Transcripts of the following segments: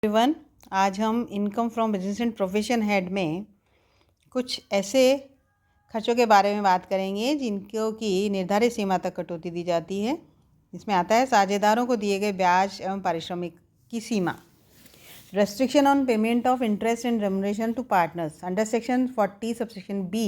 Everyone, आज हम income from business and profession head में कुछ ऐसे खर्चों के बारे में बात करेंगे जिनको की निर्धारित सीमा तक कटौती दी जाती है। इसमें आता है साझेदारों को दिए गए ब्याज एवं पारिश्रमिक की सीमा। Restriction on payment of interest and remuneration to partners under section 40 subsection B.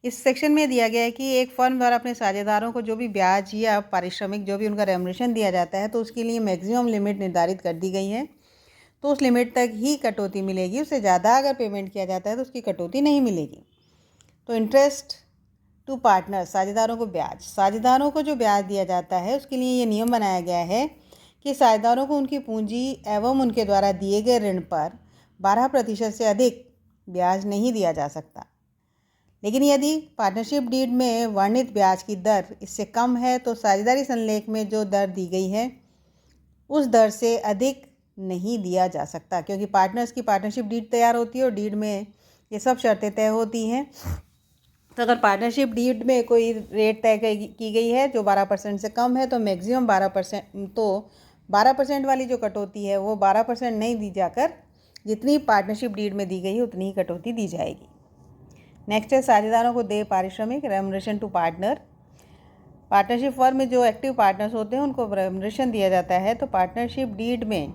इस सेक्शन में दिया गया है कि एक फर्म द्वारा अपने साझेदारों को जो भी ब्याज या पारिश्रमिक जो भी उनका रेम्युनरेशन दिया जाता है तो उसके लिए मैक्सिमम लिमिट निर्धारित कर दी गई है। तो उस लिमिट तक ही कटौती मिलेगी, उससे ज़्यादा अगर पेमेंट किया जाता है तो उसकी कटौती नहीं मिलेगी। तो इंटरेस्ट टू पार्टनर, साझेदारों को ब्याज, साझेदारों को जो ब्याज दिया जाता है उसके लिए ये नियम बनाया गया है कि साझेदारों को उनकी पूंजी एवं उनके द्वारा दिए गए ऋण पर 12% से अधिक ब्याज नहीं दिया जा सकता। लेकिन यदि पार्टनरशिप डीड में वर्णित ब्याज की दर इससे कम है तो साझेदारी संलेख में जो दर दी गई है उस दर से अधिक नहीं दिया जा सकता, क्योंकि पार्टनर्स की पार्टनरशिप डीड तैयार होती है और डीड में ये सब शर्तें तय होती हैं। तो अगर पार्टनरशिप डीड में कोई रेट तय की गई है जो 12% से कम है तो मैक्सिमम 12%, तो 12% वाली जो कटौती है वो 12% नहीं दी जाकर जितनी पार्टनरशिप डीड में दी गई है उतनी ही कटौती दी जाएगी। नेक्स्ट है साझेदारों को दे पारिश्रमिक, remuneration to partner. Partnership firm में जो एक्टिव पार्टनर्स होते हैं उनको रेम्युनरेशन दिया जाता है। तो पार्टनरशिप डीड में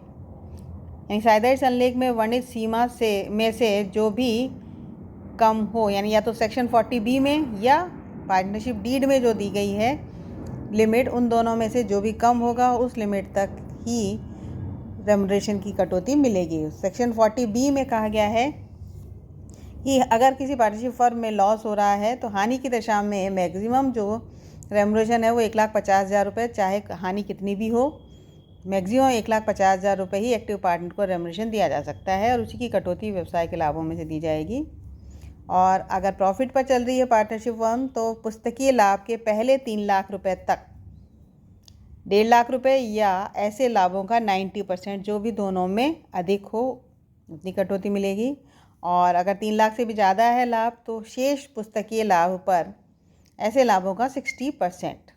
यानी साझेदारी संलेख में वर्णित सीमा से जो भी कम हो, यानी या तो सेक्शन 40B में या पार्टनरशिप डीड में जो दी गई है लिमिट, उन दोनों में से जो भी कम होगा उस लिमिट तक ही रेम्युनरेशन की कटौती मिलेगी। सेक्शन 40B में कहा गया है कि अगर किसी पार्टनरशिप फर्म में लॉस हो रहा है तो हानि की दशा में मैक्सिमम जो रेम्युनरेशन है वो 1,50,000 रुपये, चाहे हानि कितनी भी हो, मैक्सिमम 1,50,000 रुपये ही एक्टिव पार्टनर को रेम्युनरेशन दिया जा सकता है और उसी की कटौती व्यवसाय के लाभों में से दी जाएगी। और अगर प्रॉफिट पर चल रही है पार्टनरशिप फर्म तो पुस्तकीय लाभ के पहले 3 लाख रुपये तक 1.5 लाख रुपये या ऐसे लाभों का 90% जो भी दोनों में अधिक हो उतनी कटौती मिलेगी। और अगर 3 लाख से भी ज़्यादा है लाभ तो शेष पुस्तकीय लाभ पर ऐसे लाभों का 60%।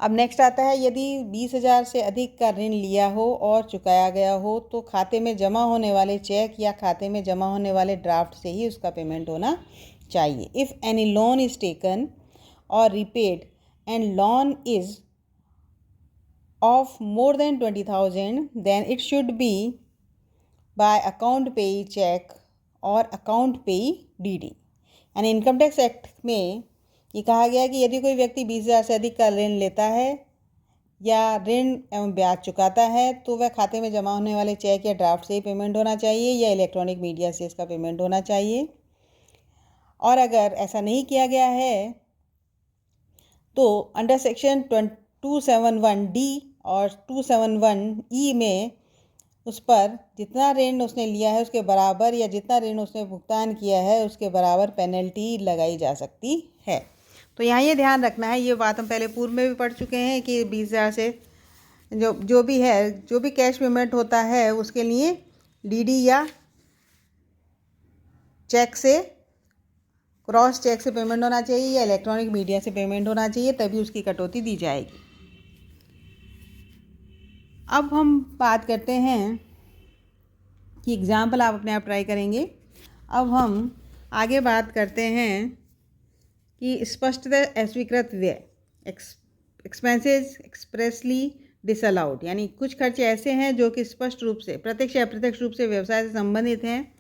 अब नेक्स्ट आता है यदि 20,000 से अधिक का ऋण लिया हो और चुकाया गया हो तो खाते में जमा होने वाले चेक या खाते में जमा होने वाले ड्राफ्ट से ही उसका पेमेंट होना चाहिए। If any loan is taken or repaid and loan is of more than 20,000 then it should be by account payee cheque or account payee DD. यानी इनकम टैक्स एक्ट में ये कहा गया है कि यदि कोई व्यक्ति 20,000 से अधिक का ऋण लेता है या ऋण एवं ब्याज चुकाता है तो वह खाते में जमा होने वाले चेक या ड्राफ्ट से ही पेमेंट होना चाहिए या इलेक्ट्रॉनिक मीडिया से इसका पेमेंट होना चाहिए। और अगर ऐसा नहीं किया गया है तो अंडर सेक्शन 271D और 271E में उस पर जितना ऋण उसने लिया है उसके बराबर या जितना ऋण उसने भुगतान किया है उसके बराबर पेनल्टी लगाई जा सकती है। तो यहाँ ये ध्यान रखना है, ये बात हम पहले पूर्व में भी पढ़ चुके हैं कि 20,000 से जो भी कैश पेमेंट होता है उसके लिए डीडी या चेक से, क्रॉस चेक से पेमेंट होना चाहिए या इलेक्ट्रॉनिक मीडिया से पेमेंट होना चाहिए, तभी उसकी कटौती दी जाएगी। अब हम बात करते हैं कि एग्जाम्पल आप अपने आप ट्राई करेंगे। अब हम आगे बात करते हैं कि स्पष्टतः अस्वीकृत व्यय, एक्सपेंसेस एक्सप्रेसली डिसअलाउड, यानी कुछ खर्चे ऐसे हैं जो कि स्पष्ट रूप से प्रत्यक्ष या अप्रत्यक्ष रूप से व्यवसाय से संबंधित हैं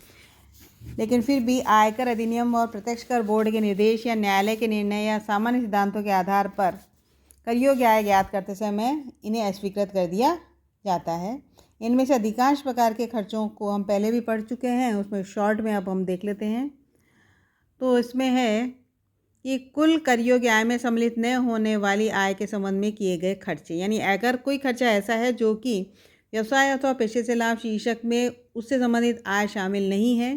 लेकिन फिर भी आयकर अधिनियम और प्रत्यक्ष कर बोर्ड के निर्देश या न्यायालय के निर्णय या सामान्य सिद्धांतों के आधार पर कर योग्य आय ज्ञात करते समय इन्हें अस्वीकृत कर दिया जाता है। इनमें से अधिकांश प्रकार के खर्चों को हम पहले भी पढ़ चुके हैं, उसमें शॉर्ट में अब हम देख लेते हैं। तो इसमें है कि कुल कर योग्य आय में सम्मिलित न होने वाली आय के संबंध में किए गए खर्चे, यानी अगर कोई खर्चा ऐसा है जो कि व्यवसाय अथवा पेशे से लाभ शीर्षक में उससे संबंधित आय शामिल नहीं है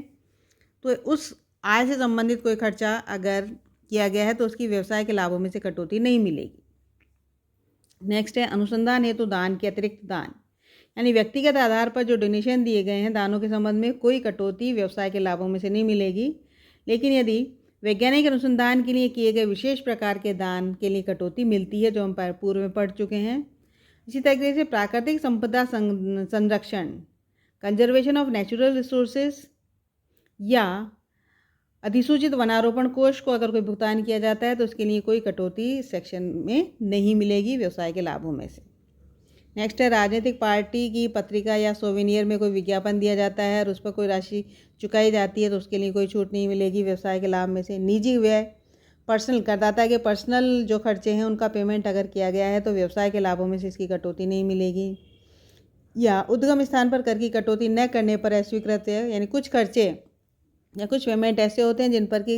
तो उस आय से संबंधित कोई खर्चा अगर किया गया है तो उसकी व्यवसाय के लाभों में से कटौती नहीं मिलेगी। नेक्स्ट है अनुसंधान हेतु दान के अतिरिक्त दान, यानी व्यक्तिगत आधार पर जो डोनेशन दिए गए हैं दानों के संबंध में कोई कटौती व्यवसाय के लाभों में से नहीं मिलेगी। लेकिन यदि वैज्ञानिक अनुसंधान के लिए किए गए विशेष प्रकार के दान के लिए कटौती मिलती है, जो हम पूर्व में पढ़ चुके हैं। इसी तरीके से प्राकृतिक संपदा संरक्षण, कंजर्वेशन ऑफ नेचुरल रिसोर्सेज या अधिसूचित वनारोपण कोष को अगर कोई भुगतान किया जाता है तो उसके लिए कोई कटौती इस सेक्शन में नहीं मिलेगी व्यवसाय के लाभों में से। नेक्स्ट है, राजनीतिक पार्टी की पत्रिका या सोवेनियर में कोई विज्ञापन दिया जाता है और उस पर कोई राशि चुकाई जाती है तो उसके लिए कोई छूट नहीं मिलेगी व्यवसाय के लाभ में से। निजी व्यय, पर्सनल, करदाता के पर्सनल जो खर्चे हैं उनका पेमेंट अगर किया गया है तो व्यवसाय के लाभों में से इसकी कटौती नहीं मिलेगी। या उद्गम स्थान पर कर की कटौती न करने पर अस्वीकृत है, यानी कुछ खर्चे या कुछ पेमेंट ऐसे होते हैं जिन पर कि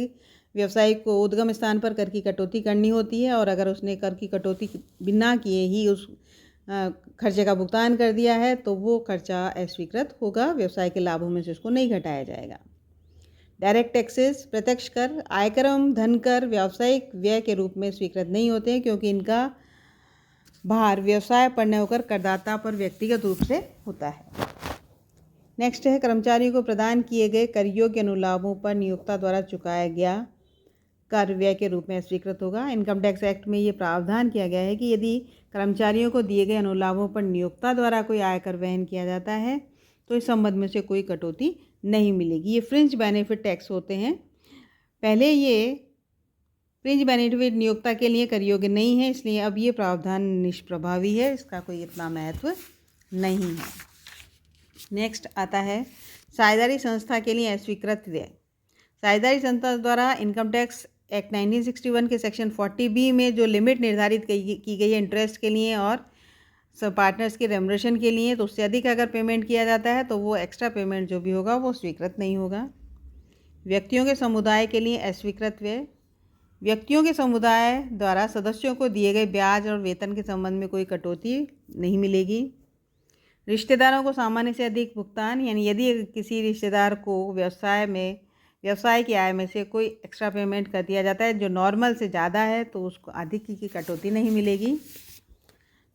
व्यवसायी को उद्गम स्थान पर कर की कटौती करनी होती है और अगर उसने कर की कटौती बिना किए ही उस खर्चे का भुगतान कर दिया है तो वो खर्चा अस्वीकृत होगा, व्यवसाय के लाभों में से उसको नहीं घटाया जाएगा। डायरेक्ट टैक्सेस, प्रत्यक्ष कर, आयकर एवं धन कर व्यावसायिक व्यय के रूप में स्वीकृत नहीं होते हैं क्योंकि इनका भार व्यवसाय पर न होकर करदाता पर व्यक्तिगत रूप से होता है। नेक्स्ट है, कर्मचारियों को प्रदान किए गए कर योग्य अनुलाभों पर नियोक्ता द्वारा चुकाया गया कर व्यय के रूप में स्वीकृत होगा। इनकम टैक्स एक्ट में ये प्रावधान किया गया है कि यदि कर्मचारियों को दिए गए अनुलाभों पर नियोक्ता द्वारा कोई आयकर वहन किया जाता है तो इस संबंध में से कोई कटौती नहीं मिलेगी। ये फ्रिंज बेनिफिट टैक्स होते हैं। पहले ये फ्रिंज बेनिफिट नियोक्ता के लिए कर योग्य नहीं है, इसलिए अब ये प्रावधान निष्प्रभावी है, इसका कोई इतना महत्व नहीं है। नेक्स्ट आता है, साझेदारी संस्था के लिए अस्वीकृत व्यय। साझेदारी संस्था द्वारा इनकम टैक्स एक्ट 1961 के सेक्शन 40B में जो लिमिट निर्धारित की गई है इंटरेस्ट के लिए और सब पार्टनर्स के रेमुनरेशन के लिए, तो उससे अधिक अगर पेमेंट किया जाता है तो वो एक्स्ट्रा पेमेंट जो भी होगा वो स्वीकृत नहीं होगा। व्यक्तियों के समुदाय के लिए अस्वीकृत व्यय। व्यक्तियों के समुदाय द्वारा सदस्यों को दिए गए ब्याज और वेतन के संबंध में कोई कटौती नहीं मिलेगी। रिश्तेदारों को सामान्य से अधिक भुगतान, यानी यदि किसी रिश्तेदार को व्यवसाय की आय में से कोई एक्स्ट्रा पेमेंट कर दिया जाता है जो नॉर्मल से ज़्यादा है तो उसको अधिक की कटौती नहीं मिलेगी।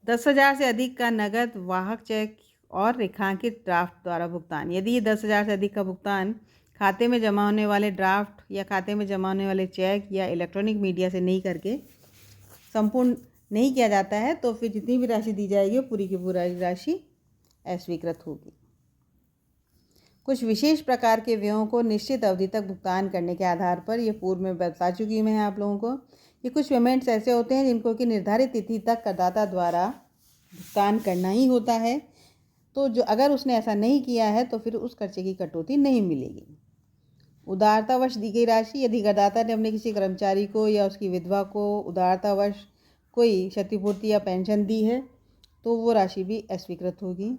10,000 से अधिक का नगद, वाहक चेक और रेखांकित ड्राफ्ट द्वारा भुगतान। यदि ये 10,000 से अधिक का भुगतान खाते में जमा होने वाले ड्राफ्ट या खाते में जमा होने वाले चेक या इलेक्ट्रॉनिक मीडिया से नहीं करके संपूर्ण नहीं किया जाता है तो फिर जितनी भी राशि दी जाएगी पूरी की पूरी राशि अस्वीकृत होगी। कुछ विशेष प्रकार के व्ययों को निश्चित अवधि तक भुगतान करने के आधार पर, ये पूर्व में बता चुकी हूँ मैं आप लोगों को, ये कुछ पेमेंट्स ऐसे होते हैं जिनको कि निर्धारित तिथि तक करदाता द्वारा भुगतान करना ही होता है, तो जो अगर उसने ऐसा नहीं किया है तो फिर उस खर्चे की कटौती नहीं मिलेगी। उदारतावश दी गई राशि, यदि करदाता ने अपने किसी कर्मचारी को या उसकी विधवा को उदारतावश कोई क्षतिपूर्ति या पेंशन दी है तो वो राशि भी अस्वीकृत होगी।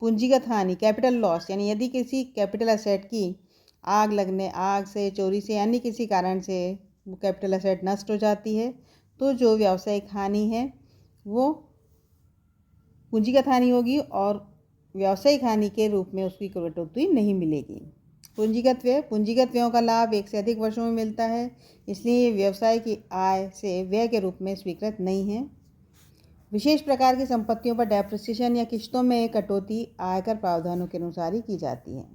पूंजीगत हानि, कैपिटल लॉस, यानी यदि किसी कैपिटल एसेट की आग से, चोरी से, अन्य किसी कारण से वो कैपिटल एसेट नष्ट हो जाती है तो जो व्यावसायिक हानि है वो पूंजीगत हानि होगी और व्यावसायिक हानि के रूप में उसकी कटौती नहीं मिलेगी। पूंजीगत व्ययों का लाभ 1 से अधिक वर्षों में मिलता है, इसलिए व्यवसाय की आय से व्यय के रूप में स्वीकृत नहीं है। विशेष प्रकार की संपत्तियों पर डेप्रिसिएशन या किस्तों में कटौती आयकर प्रावधानों के अनुसार ही की जाती है।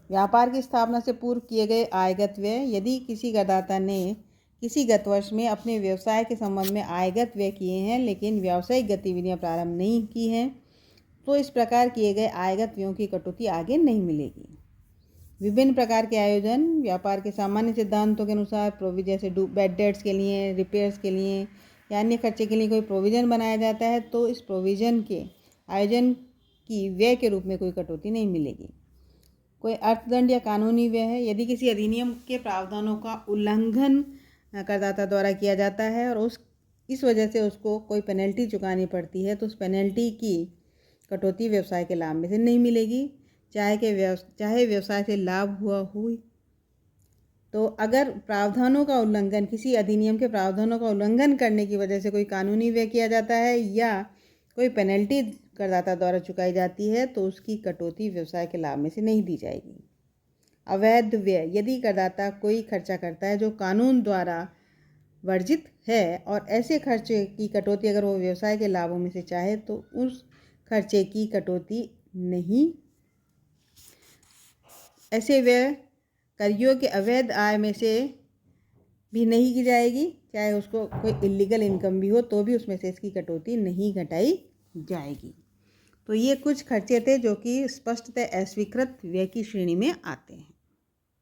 व्यापार की स्थापना से पूर्व किए गए आयगत व्यय, यदि किसी करदाता ने किसी गत वर्ष में अपने व्यवसाय के संबंध में आयगत व्यय किए हैं लेकिन व्यावसायिक गतिविधियां प्रारंभ नहीं की हैं तो इस प्रकार किए गए आयगत व्ययों की कटौती आगे नहीं मिलेगी। विभिन्न प्रकार के आयोजन, व्यापार के सामान्य सिद्धांतों के अनुसार प्रोविजन, जैसे बैड डेट्स के लिए, रिपेयर्स के लिए या अन्य खर्चे के लिए कोई प्रोविज़न बनाया जाता है तो इस प्रोविज़न के आयोजन की व्यय के रूप में कोई कटौती नहीं मिलेगी। कोई अर्थदंड या कानूनी व्यय है, यदि किसी अधिनियम के प्रावधानों का उल्लंघन करदाता द्वारा किया जाता है और इस वजह से उसको कोई पेनल्टी चुकानी पड़ती है तो उस पेनल्टी की कटौती व्यवसाय के लाभ में से नहीं मिलेगी, चाहे व्यवसाय से लाभ हुआ हो। तो अगर प्रावधानों का उल्लंघन, किसी अधिनियम के प्रावधानों का उल्लंघन करने की वजह से कोई कानूनी व्यय किया जाता है या कोई पेनल्टी करदाता द्वारा चुकाई जाती है तो उसकी कटौती व्यवसाय के लाभ में से नहीं दी जाएगी। अवैध व्यय, यदि करदाता कोई खर्चा करता है जो कानून द्वारा वर्जित है और ऐसे खर्चे की कटौती अगर वो व्यवसाय के लाभों में से चाहे तो उस खर्चे की कटौती नहीं। ऐसे व्यय कर योग्य अवैध आय में से भी नहीं की जाएगी, चाहे उसको कोई इलीगल इनकम भी हो तो भी उसमें से इसकी कटौती नहीं घटाई जाएगी। तो ये कुछ खर्चे थे जो कि स्पष्टतः अस्वीकृत व्यय की श्रेणी में आते हैं।